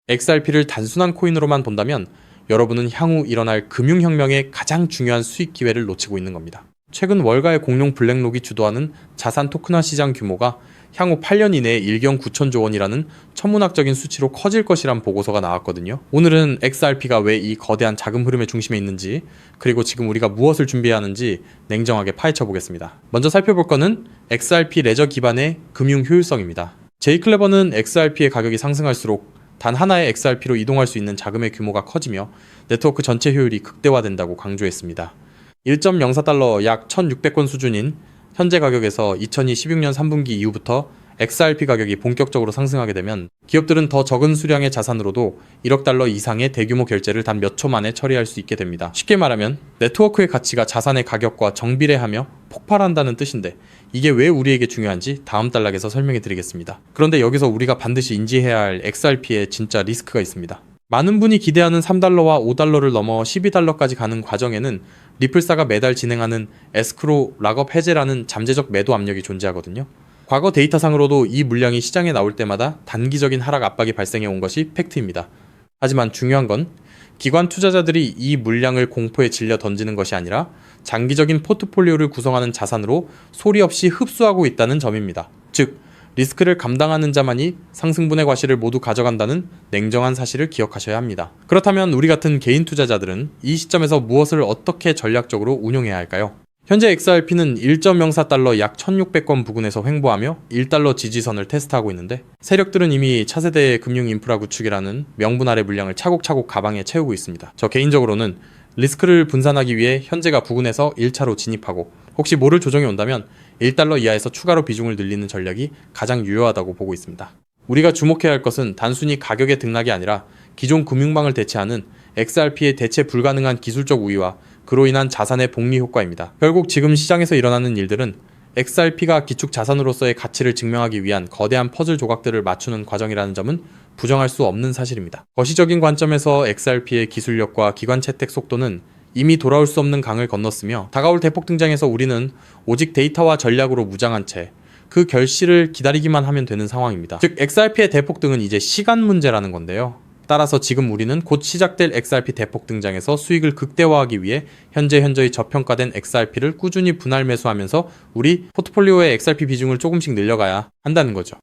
XRP를 단순한 코인으로만 본다면 여러분은 향후 일어날 금융혁명의 가장 중요한 수익 기회를 놓치고 있는 겁니다. 최근 월가의 공룡 블랙록이 주도하는 자산 토큰화 시장 규모가 향후 8년 이내에 1경 9천조 원이라는 천문학적인 수치로 커질 것이란 보고서가 나왔거든요. 오늘은 XRP가 왜 이 거대한 자금 흐름의 중심에 있는지, 그리고 지금 우리가 무엇을 준비해야 하는지 냉정하게 파헤쳐 보겠습니다. 먼저 살펴볼 거는 XRP 레저 기반의 금융 효율성입니다. 제이클레버는 XRP의 가격이 상승할수록 단 하나의 XRP로 이동할 수 있는 자금의 규모가 커지며 네트워크 전체 효율이 극대화된다고 강조했습니다. 1.04달러 약 1,600건 수준인 현재 가격에서 2016년 3분기 이후부터 XRP 가격이 본격적으로 상승하게 되면 기업들은 더 적은 수량의 자산으로도 1억 달러 이상의 대규모 결제를 단 몇 초 만에 처리할 수 있게 됩니다. 쉽게 말하면 네트워크의 가치가 자산의 가격과 정비례하며 폭발한다는 뜻인데, 이게 왜 우리에게 중요한지 다음 단락에서 설명해 드리겠습니다. 그런데 여기서 우리가 반드시 인지해야 할 XRP에 진짜 리스크가 있습니다. 많은 분이 기대하는 3달러와 5달러를 넘어 12달러까지 가는 과정에는 리플사가 매달 진행하는 에스크로 락업 해제라는 잠재적 매도 압력이 존재하거든요. 과거 데이터상으로도 이 물량이 시장에 나올 때마다 단기적인 하락 압박이 발생해 온 것이 팩트입니다. 하지만 중요한 건 기관 투자자들이 이 물량을 공포에 질려 던지는 것이 아니라 장기적인 포트폴리오를 구성하는 자산으로 소리 없이 흡수하고 있다는 점입니다. 즉, 리스크를 감당하는 자만이 상승분의 과실을 모두 가져간다는 냉정한 사실을 기억하셔야 합니다. 그렇다면 우리 같은 개인 투자자들은 이 시점에서 무엇을 어떻게 전략적으로 운용해야 할까요? 현재 XRP는 1.04달러 약 1,600건 부근에서 횡보하며 1달러 지지선을 테스트하고 있는데, 세력들은 이미 차세대의 금융 인프라 구축이라는 명분 아래 물량을 차곡차곡 가방에 채우고 있습니다. 저 개인적으로는 리스크를 분산하기 위해 현재가 부근에서 1차로 진입하고, 혹시 모를 조정이 온다면 1달러 이하에서 추가로 비중을 늘리는 전략이 가장 유효하다고 보고 있습니다. 우리가 주목해야 할 것은 단순히 가격의 등락이 아니라 기존 금융망을 대체하는 XRP의 대체 불가능한 기술적 우위와 그로 인한 자산의 복리 효과입니다. 결국 지금 시장에서 일어나는 일들은 XRP가 기축 자산으로서의 가치를 증명하기 위한 거대한 퍼즐 조각들을 맞추는 과정이라는 점은 부정할 수 없는 사실입니다. 거시적인 관점에서 XRP의 기술력과 기관 채택 속도는 이미 돌아올 수 없는 강을 건넜으며, 다가올 대폭 등장에서 우리는 오직 데이터와 전략으로 무장한 채 그 결실을 기다리기만 하면 되는 상황입니다. 즉, XRP의 대폭등은 이제 시간 문제라는 건데요. 따라서 지금 우리는 곧 시작될 XRP 대폭 등장에서 수익을 극대화하기 위해 현재의 저평가된 XRP를 꾸준히 분할 매수하면서 우리 포트폴리오의 XRP 비중을 조금씩 늘려가야 한다는 거죠.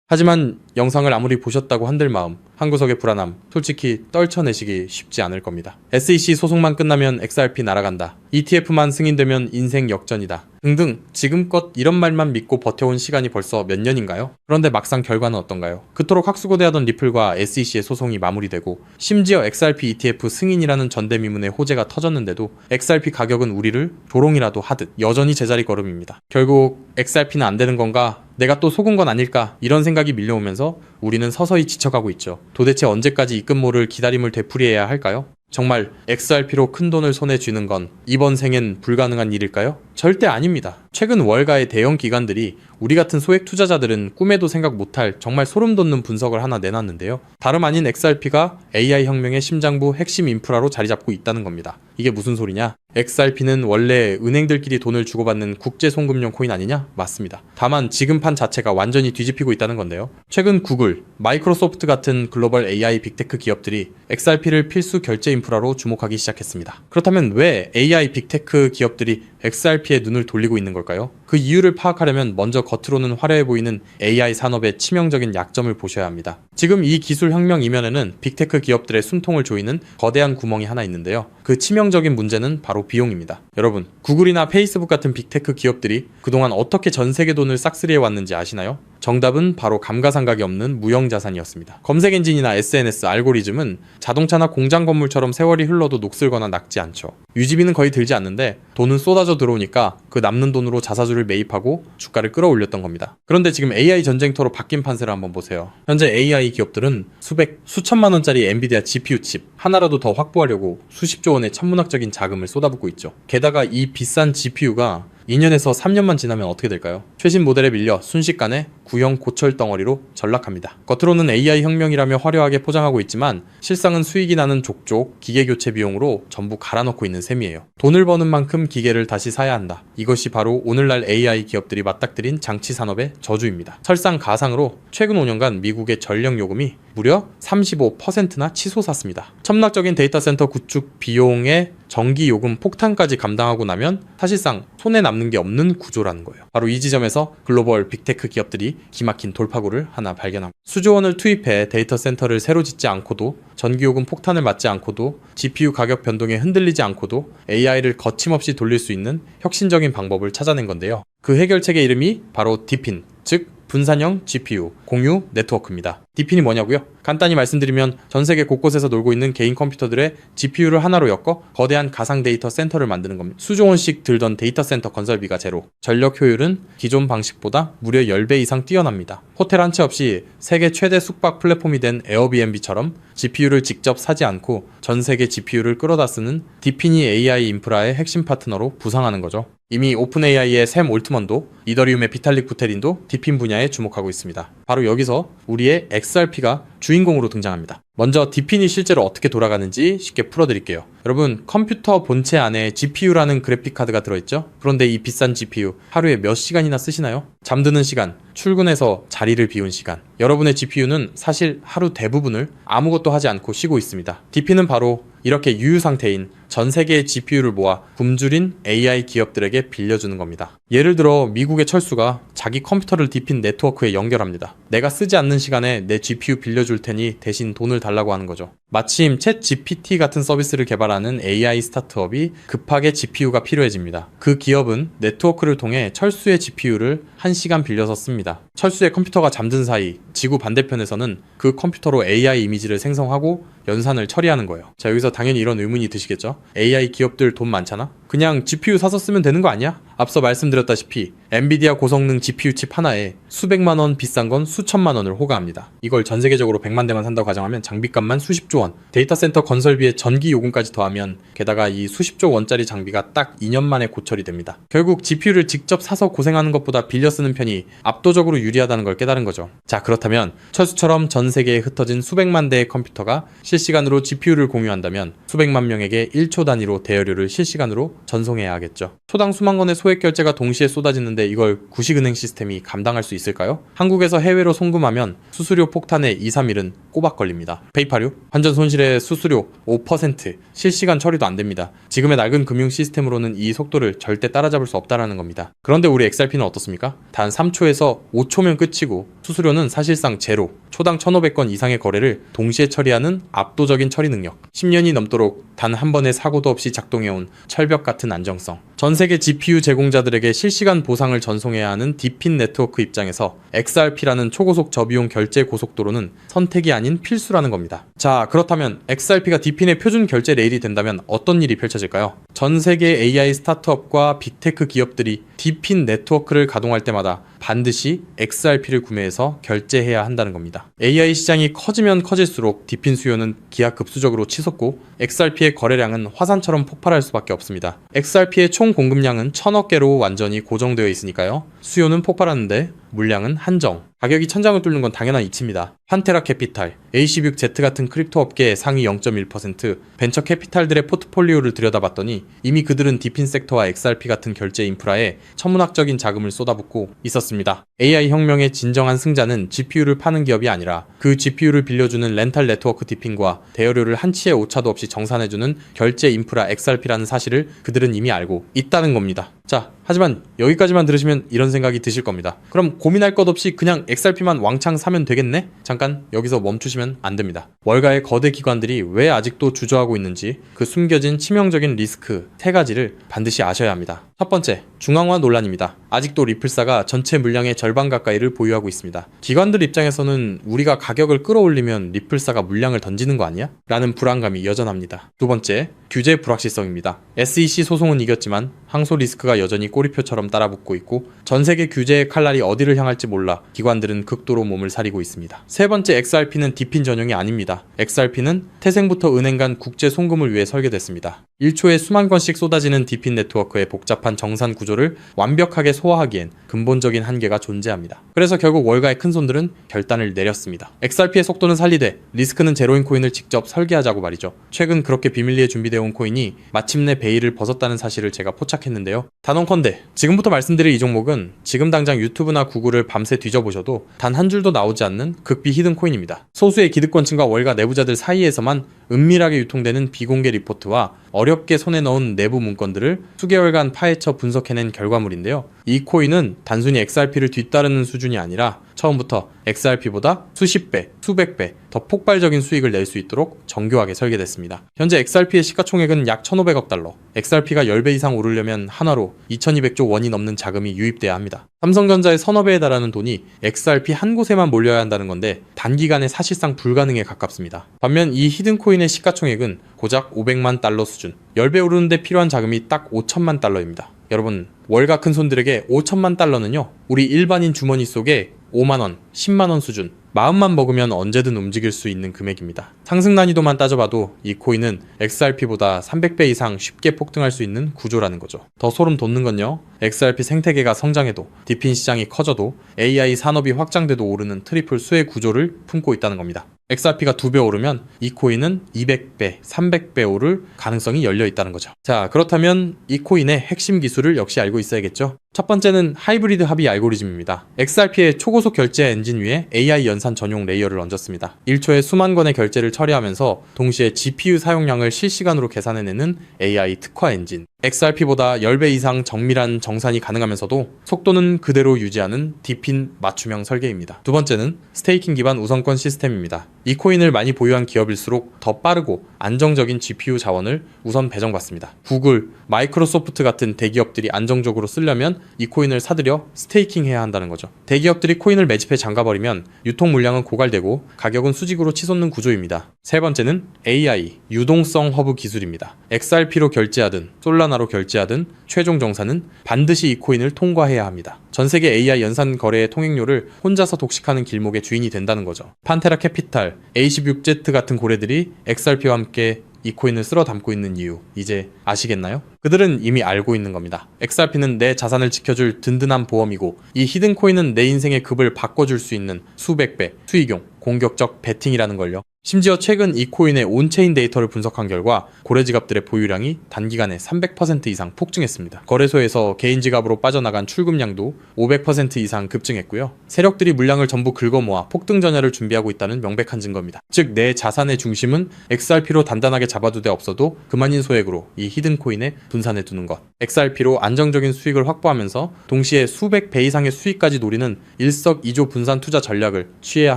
하지만 영상을 아무리 보셨다고 한들 마음, 한 구석의 불안함, 솔직히 떨쳐내시기 쉽지 않을 겁니다. SEC 소송만 끝나면 XRP 날아간다, ETF만 승인되면 인생 역전이다 등등 지금껏 이런 말만 믿고 버텨온 시간이 벌써 몇 년인가요? 그런데 막상 결과는 어떤가요? 그토록 학수고대하던 리플과 SEC의 소송이 마무리되고, 심지어 XRP ETF 승인이라는 전대미문의 호재가 터졌는데도 XRP 가격은 우리를 조롱이라도 하듯 여전히 제자리 걸음입니다. 결국 XRP는 안 되는 건가? 내가 또 속은 건 아닐까? 이런 생각이 밀려오면서 우리는 서서히 지쳐가고 있죠. 도대체 언제까지 입금모를 기다림을 되풀이해야 할까요? 정말 XRP로 큰 돈을 손에 쥐는 건 이번 생엔 불가능한 일일까요? 절대 아닙니다. 최근 월가의 대형 기관들이 우리 같은 소액 투자자들은 꿈에도 생각 못할 정말 소름 돋는 분석을 하나 내놨는데요. 다름 아닌 XRP가 AI 혁명의 심장부 핵심 인프라로 자리 잡고 있다는 겁니다. 이게 무슨 소리냐? XRP는 원래 은행들끼리 돈을 주고받는 국제 송금용 코인 아니냐? 맞습니다. 다만 지금 판 자체가 완전히 뒤집히고 있다는 건데요. 최근 구글, 마이크로소프트 같은 글로벌 AI 빅테크 기업들이 XRP를 필수 결제 인프라로 주목하기 시작했습니다. 그렇다면 왜 AI 빅테크 기업들이 XRP에 눈을 돌리고 있는 걸까요? 그 이유를 파악하려면 먼저 겉으로는 화려해 보이는 AI 산업의 치명적인 약점을 보셔야 합니다. 지금 이 기술 혁명 이면에는 빅테크 기업들의 숨통을 조이는 거대한 구멍이 하나 있는데요. 그 치명적인 문제는 바로 비용입니다. 여러분, 구글이나 페이스북 같은 빅테크 기업들이 그동안 어떻게 전 세계 돈을 싹쓸이해 왔는지 아시나요? 정답은 바로 감가상각이 없는 무형자산이었습니다. 검색 엔진이나 SNS, 알고리즘은 자동차나 공장 건물처럼 세월이 흘러도 녹슬거나 낡지 않죠. 유지비는 거의 들지 않는데 돈은 쏟아져 들어오니까 그 남는 돈으로 자사주를 매입하고 주가를 끌어올렸던 겁니다. 그런데 지금 AI 전쟁터로 바뀐 판세를 한번 보세요. 현재 AI 기업들은 수백, 수천만 원짜리 엔비디아 GPU 칩 하나라도 더 확보하려고 수십조 원의 천문학적인 자금을 쏟아붓고 있죠. 게다가 이 비싼 GPU가 2년에서 3년만 지나면 어떻게 될까요? 최신 모델에 밀려 순식간에 구형 고철 덩어리로 전락합니다. 겉으로는 AI 혁명이라며 화려하게 포장하고 있지만 실상은 수익이 나는 족족 기계 교체 비용으로 전부 갈아넣고 있는 셈이에요. 돈을 버는 만큼 기계를 다시 사야 한다. 이것이 바로 오늘날 AI 기업들이 맞닥뜨린 장치 산업의 저주입니다. 설상가상으로 최근 5년간 미국의 전력 요금이 무려 35%나 치솟았습니다. 첨락적인 데이터 센터 구축 비용의 전기 요금 폭탄까지 감당하고 나면 사실상 손에 남는 게 없는 구조라는 거예요. 바로 이 지점에서 글로벌 빅테크 기업들이 기막힌 돌파구를 하나 발견합니다. 수조 원을 투입해 데이터 센터를 새로 짓지 않고도 전기 요금 폭탄을 맞지 않고도 GPU 가격 변동에 흔들리지 않고도 AI를 거침없이 돌릴 수 있는 혁신적인 방법을 찾아낸 건데요. 그 해결책의 이름이 바로 DePIN, 즉 분산형 GPU 공유 네트워크입니다. DePIN이 뭐냐고요? 간단히 말씀드리면 전 세계 곳곳에서 놀고 있는 개인 컴퓨터들의 GPU를 하나로 엮어 거대한 가상 데이터 센터를 만드는 겁니다. 수조 원씩 들던 데이터 센터 건설비가 제로. 전력 효율은 기존 방식보다 무려 10배 이상 뛰어납니다. 호텔 한 채 없이 세계 최대 숙박 플랫폼이 된 에어비앤비처럼 GPU를 직접 사지 않고 전 세계 GPU를 끌어다 쓰는 DePIN이 AI 인프라의 핵심 파트너로 부상하는 거죠. 이미 오픈AI의 샘 올트먼도 이더리움의 비탈릭 부테린도 DePIN 분야에 주목하고 있습니다. 바로 여기서 우리의 XRP가 주인공으로 등장합니다. 먼저 DePIN이 실제로 어떻게 돌아가는지 쉽게 풀어드릴게요. 여러분, 컴퓨터 본체 안에 GPU라는 그래픽카드가 들어있죠? 그런데 이 비싼 GPU 하루에 몇 시간이나 쓰시나요? 잠드는 시간, 출근해서 자리를 비운 시간. 여러분의 GPU는 사실 하루 대부분을 아무것도 하지 않고 쉬고 있습니다. DePIN은 바로 이렇게 유유 상태인 전 세계의 GPU를 모아 굶주린 AI 기업들에게 빌려주는 겁니다. 예를 들어 미국의 철수가 자기 컴퓨터를 DePIN 네트워크에 연결합니다. 내가 쓰지 않는 시간에 내 GPU 빌려줄 테니 대신 돈을 달라고 하는 거죠. 마침 챗GPT 같은 서비스를 개발하는 AI 스타트업이 급하게 GPU가 필요해집니다. 그 기업은 네트워크를 통해 철수의 GPU를 1시간 빌려서 씁니다. 철수의 컴퓨터가 잠든 사이 지구 반대편에서는 그 컴퓨터로 AI 이미지를 생성하고 연산을 처리하는 거예요. 자, 여기서 당연히 이런 의문이 드시겠죠? AI 기업들 돈 많잖아? 그냥 GPU 사서 쓰면 되는 거 아니야? 앞서 말씀드렸다시피 엔비디아 고성능 GPU 칩 하나에 수백만 원, 비싼 건 수천만 원을 호가합니다. 이걸 전 세계적으로 100만 대만 산다고 가정하면 장비값만 수십조 원, 데이터 센터 건설비에 전기 요금까지 더하면 게다가 이 수십조 원짜리 장비가 딱 2년 만에 고철이 됩니다. 결국 GPU를 직접 사서 고생하는 것보다 빌려 쓰는 편이 압도적으로 유리하다는 걸 깨달은 거죠. 자, 그렇다면 철수처럼 전 세계에 흩어진 수백만 대의 컴퓨터가 실시간으로 GPU를 공유한다면 수백만 명에게 1초 단위로 대여료를 실시간으로 전송해야 하겠죠. 초당 수만 건의 소액 결제가 동시에 쏟아지는데 이걸 구식은행 시스템이 감당할 수 있을까요? 한국에서 해외로 송금하면 수수료 폭탄에 2, 3일은 꼬박 걸립니다. 페이팔요? 환전 손실의 수수료 5%, 실시간 처리도 안 됩니다. 지금의 낡은 금융 시스템으로는 이 속도를 절대 따라잡을 수 없다는 겁니다. 그런데 우리 XRP는 어떻습니까? 단 3초에서 5초면 끝이고 수수료는 사실상 제로, 초당 1,500건 이상의 거래를 동시에 처리하는 압도적인 처리 능력, 10년이 넘도록 단 한 번의 사고도 없이 작동해온 철벽 같은 안정성. 전 세계 GPU 제공자들에게 실시간 보상을 전송해야 하는 DePIN 네트워크 입장에서 XRP라는 초고속 저비용 결제 고속도로는 선택이 아닌 필수라는 겁니다. 자, 그렇다면 XRP가 DePIN의 표준 결제 레일이 된다면 어떤 일이 펼쳐질까요? 전 세계 AI 스타트업과 빅테크 기업들이 DePIN 네트워크를 가동할 때마다 반드시 XRP를 구매해서 결제해야 한다는 겁니다. AI 시장이 커지면 커질수록 DePIN 수요는 기하급수적으로 치솟고 XRP의 거래량은 화산처럼 폭발할 수밖에 없습니다. XRP의 총 공급량은 1000억 개로 완전히 고정되어 있으니까요. 수요는 폭발하는데 물량은 한정. 가격이 천장을 뚫는 건 당연한 이치입니다. 판테라 캐피탈, AC6Z 같은 크립토 업계의 상위 0.1%, 벤처 캐피탈들의 포트폴리오를 들여다봤더니 이미 그들은 DePIN 섹터와 XRP 같은 결제 인프라에 천문학적인 자금을 쏟아붓고 있었습니다. AI 혁명의 진정한 승자는 GPU를 파는 기업이 아니라 그 GPU를 빌려주는 렌탈 네트워크 DePIN과 대여료를 한치의 오차도 없이 정산해주는 결제 인프라 XRP라는 사실을 그들은 이미 알고 있다는 겁니다. 자, 하지만 여기까지만 들으시면 이런 생각이 드실 겁니다. 그럼 고민할 것 없이 그냥 XRP만 왕창 사면 되겠네? 잠깐 여기서 멈추시면 안 됩니다. 월가의 거대 기관들이 왜 아직도 주저하고 있는지 그 숨겨진 치명적인 리스크 3가지를 반드시 아셔야 합니다. 첫 번째, 중앙화 논란입니다. 아직도 리플사가 전체 물량의 절반 가까이를 보유하고 있습니다. 기관들 입장에서는 우리가 가격을 끌어올리면 리플사가 물량을 던지는 거 아니야? 라는 불안감이 여전합니다. 두 번째, 규제 불확실성입니다. SEC 소송은 이겼지만 항소 리스크가 여전히 꼬리표처럼 따라붙고 있고 전 세계 규제의 칼날이 어디를 향할지 몰라 기관들은 극도로 몸을 사리고 있습니다. 세 번째, XRP는 디핀 전용이 아닙니다. XRP는 태생부터 은행 간 국제 송금을 위해 설계됐습니다. 1초에 수만 건씩 쏟아지는 디핀 네트워크의 복잡한 정산 구조를 완벽하게 소화하기엔 근본적인 한계가 존재합니다. 그래서 결국 월가의 큰손들은 결단을 내렸습니다. XRP의 속도는 살리되 리스크는 제로인 코인을 직접 설계하자고 말이죠. 최근 그렇게 비밀리에 준비되어 온 코인이 마침내 베일을 벗었다는 사실을 제가 포착했는데요. 단언컨대 지금부터 말씀드릴 이 종목은 지금 당장 유튜브나 구글을 밤새 뒤져보셔도 단 한 줄도 나오지 않는 극비 히든 코인입니다. 소수의 기득권층과 월가 내부자들 사이에서만 은밀하게 유통되는 비공개 리포트와 어렵게 손에 넣은 내부 문건들을 수개월간 파헤쳐 분석해낸 결과물인데요. 이 코인은 단순히 XRP를 뒤따르는 수준이 아니라 처음부터 XRP보다 수십 배, 수백 배 더 폭발적인 수익을 낼 수 있도록 정교하게 설계됐습니다. 현재 XRP의 시가총액은 약 1,500억 달러, XRP가 10배 이상 오르려면 한화로 2,200조 원이 넘는 자금이 유입돼야 합니다. 삼성전자의 서너 배에 달하는 돈이 XRP 한 곳에만 몰려야 한다는 건데 단기간에 사실상 불가능에 가깝습니다. 반면 이 히든코인의 시가총액은 고작 500만 달러 수준, 10배 오르는데 필요한 자금이 딱 5천만 달러입니다. 여러분, 월가 큰손들에게 5천만 달러는요, 우리 일반인 주머니 속에 5만원, 10만원 수준, 마음만 먹으면 언제든 움직일 수 있는 금액입니다. 상승 난이도만 따져봐도 이 코인은 XRP보다 300배 이상 쉽게 폭등할 수 있는 구조라는 거죠. 더 소름 돋는 건요, XRP 생태계가 성장해도, 디핀 시장이 커져도, AI 산업이 확장돼도 오르는 트리플 수의 구조를 품고 있다는 겁니다. XRP가 2배 오르면 이 코인은 200배, 300배 오를 가능성이 열려 있다는 거죠. 자, 그렇다면 이 코인의 핵심 기술을 역시 알고 있어야겠죠? 첫 번째는 하이브리드 합의 알고리즘입니다. XRP의 초고속 결제 엔진 위에 AI 연산 전용 레이어를 얹었습니다. 1초에 수만 건의 결제를 처리하면서 동시에 GPU 사용량을 실시간으로 계산해내는 AI 특화 엔진. XRP보다 10배 이상 정밀한 정산이 가능하면서도 속도는 그대로 유지하는 디핀 맞춤형 설계입니다. 두 번째는 스테이킹 기반 우선권 시스템입니다. 이 코인을 많이 보유한 기업일수록 더 빠르고 안정적인 GPU 자원을 우선 배정받습니다. 구글, 마이크로소프트 같은 대기업들이 안정적으로 쓰려면 이 코인을 사들여 스테이킹 해야 한다는 거죠. 대기업들이 코인을 매집해 잠가버리면 유통 물량은 고갈되고 가격은 수직으로 치솟는 구조입니다. 세 번째는 AI, 유동성 허브 기술입니다. XRP로 결제하든 솔라나로 결제하든 최종 정산은 반드시 이 코인을 통과해야 합니다. 전 세계 AI 연산 거래의 통행료를 혼자서 독식하는 길목의 주인이 된다는 거죠. 판테라 캐피탈, A16Z 같은 고래들이 XRP와 함께 이 코인을 쓸어 담고 있는 이유, 이제 아시겠나요? 그들은 이미 알고 있는 겁니다. XRP는 내 자산을 지켜줄 든든한 보험이고 이 히든 코인은 내 인생의 급을 바꿔줄 수 있는 수백 배, 수익용, 공격적 베팅이라는 걸요. 심지어 최근 이 코인의 온체인 데이터를 분석한 결과 고래 지갑들의 보유량이 단기간에 300% 이상 폭증했습니다. 거래소에서 개인 지갑으로 빠져나간 출금량도 500% 이상 급증했고요. 세력들이 물량을 전부 긁어모아 폭등 전야를 준비하고 있다는 명백한 증거입니다. 즉, 내 자산의 중심은 XRP로 단단하게 잡아두되 없어도 그만인 소액으로 이 히든 코인에 분산해 두는 것. XRP로 안정적인 수익을 확보하면서 동시에 수백 배 이상의 수익까지 노리는 일석이조 분산 투자 전략을 취해야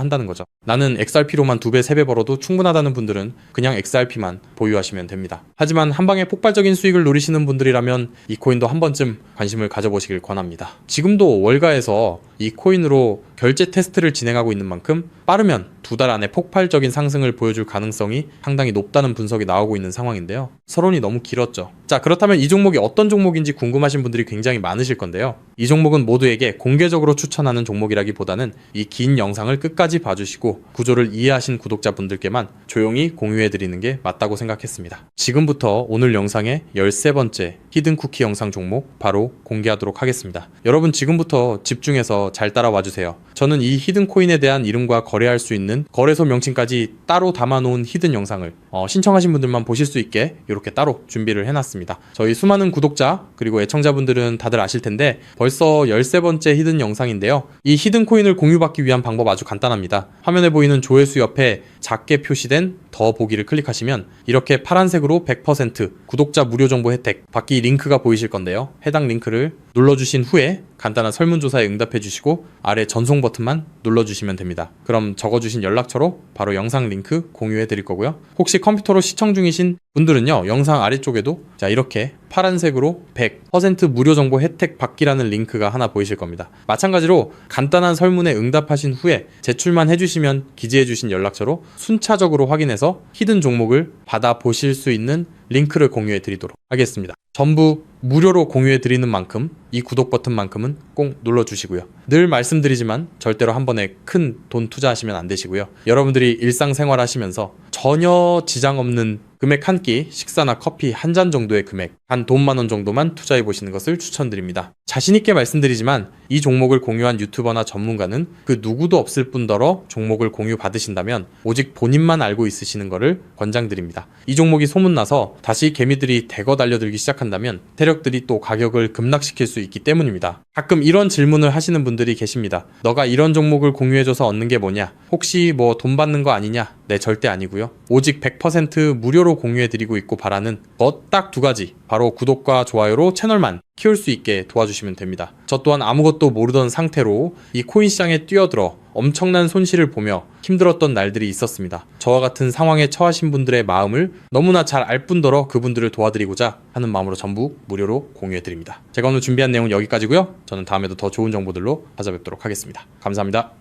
한다는 거죠. 나는 XRP로만 2배, 3배 벌어도 충분하다는 분들은 그냥 XRP만 보유하시면 됩니다. 하지만 한방에 폭발적인 수익을 노리시는 분들이라면 이 코인도 한 번쯤 관심을 가져보시길 권합니다. 지금도 월가에서 이 코인으로 결제 테스트를 진행하고 있는 만큼 빠르면 2달 안에 폭발적인 상승을 보여줄 가능성이 상당히 높다는 분석이 나오고 있는 상황인데요. 서론이 너무 길었죠. 자, 그렇다면 이 종목이 어떤 종목인지 궁금하신 분들이 굉장히 많으실 건데요. 이 종목은 모두에게 공개적으로 추천하는 종목이라기보다는 이 긴 영상을 끝까지 봐주시고 구조를 이해하신 구독자분들께만 조용히 공유해드리는 게 맞다고 생각했습니다. 지금부터 오늘 영상의 13번째 히든 쿠키 영상 종목 바로 공개하도록 하겠습니다. 여러분, 지금부터 집중해서 잘 따라와주세요. 저는 이 히든 코인에 대한 이름과 거래할 수 있는 거래소 명칭까지 따로 담아놓은 히든 영상을 신청하신 분들만 보실 수 있게 이렇게 따로 준비를 해놨습니다. 저희 수많은 구독자 그리고 애청자분들은 다들 아실 텐데 벌써 13번째 히든 영상인데요. 이 히든 코인을 공유받기 위한 방법 아주 간단합니다. 화면에 보이는 조회수 옆에 작게 표시된 더 보기를 클릭하시면 이렇게 파란색으로 100% 구독자 무료 정보 혜택 받기 링크가 보이실 건데요. 해당 링크를 눌러주신 후에 간단한 설문조사에 응답해 주시고 아래 전송 버튼만 눌러주시면 됩니다. 그럼 적어주신 연락처로 바로 영상 링크 공유해 드릴 거고요. 혹시 컴퓨터로 시청 중이신 분들은요, 영상 아래쪽에도 자 이렇게 파란색으로 100% 무료 정보 혜택 받기라는 링크가 하나 보이실 겁니다. 마찬가지로 간단한 설문에 응답하신 후에 제출만 해주시면 기재해주신 연락처로 순차적으로 확인해서 히든 종목을 받아보실 수 있는 링크를 공유해 드리도록 하겠습니다. 전부 무료로 공유해 드리는 만큼 이 구독 버튼만큼은 꼭 눌러주시고요. 늘 말씀드리지만 절대로 한 번에 큰 돈 투자하시면 안 되시고요. 여러분들이 일상생활 하시면서 전혀 지장 없는 금액 한 끼, 식사나 커피 한 잔 정도의 금액, 한 돈 10,000원 정도만 투자해 보시는 것을 추천드립니다. 자신있게 말씀드리지만 이 종목을 공유한 유튜버나 전문가는 그 누구도 없을 뿐더러 종목을 공유 받으신다면 오직 본인만 알고 있으시는 것을 권장드립니다. 이 종목이 소문나서 다시 개미들이 대거 달려들기 시작한다면 세력들이 또 가격을 급락시킬 수 있기 때문입니다. 가끔 이런 질문을 하시는 분들이 계십니다. 너가 이런 종목을 공유해줘서 얻는 게 뭐냐? 혹시 뭐 돈 받는 거 아니냐? 네, 절대 아니고요. 오직 100% 무료로 공유해드리고 있고 바라는 것 딱 두 가지, 바로 구독과 좋아요로 채널만 키울 수 있게 도와주시면 됩니다. 저 또한 아무것도 모르던 상태로 이 코인 시장에 뛰어들어 엄청난 손실을 보며 힘들었던 날들이 있었습니다. 저와 같은 상황에 처하신 분들의 마음을 너무나 잘 알 뿐더러 그분들을 도와드리고자 하는 마음으로 전부 무료로 공유해드립니다. 제가 오늘 준비한 내용은 여기까지고요. 저는 다음에도 더 좋은 정보들로 찾아뵙도록 하겠습니다. 감사합니다.